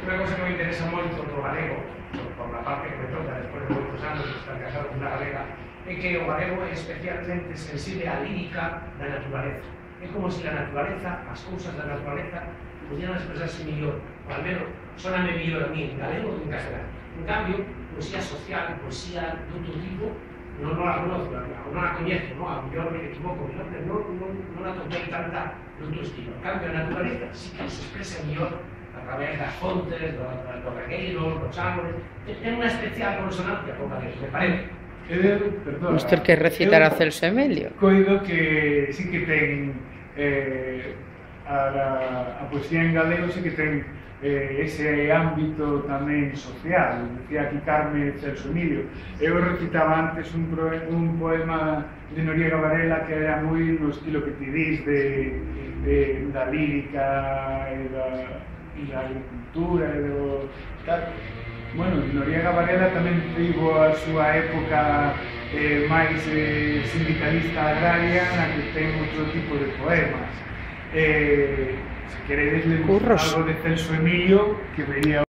Unha cosa que me interesa moito do galego, por la parte que me toca despois de moitos anos de estar casado con unha galega, é que o galego é especialmente sensible á lírica da naturaleza. É como se a naturaleza, as cousas da naturaleza, pudieran expresarse millor, ou al menos soname millor a mí en galego que en castelán. En cambio, poesía social, poesía de outro tipo, non la conozco, non la coñezo, a mellor me equivoco, non la topei tanta de outro estilo. En cambio, a naturaleza sí que se expresa millor a través das fontes, dos regueiros, dos árboles. Ten unha especial consonancia con galego, me parece. Perdón, Vos ter que recitar a Celso Emilio. Coido que sí que ten a poesía en galego sí que ten ese ámbito tamén social. Decía aquí Carme Celso Emilio. Eu recitaba antes un poema de Noriega Varela que era moi no estilo que ti dis da lírica e da agricultura e do tal. Bueno, Noriega Varela tamén tivo a súa época máis sindicalista agraria na que ten outro tipo de poemas. Se queredes ler algo de Celso Emilio, que vería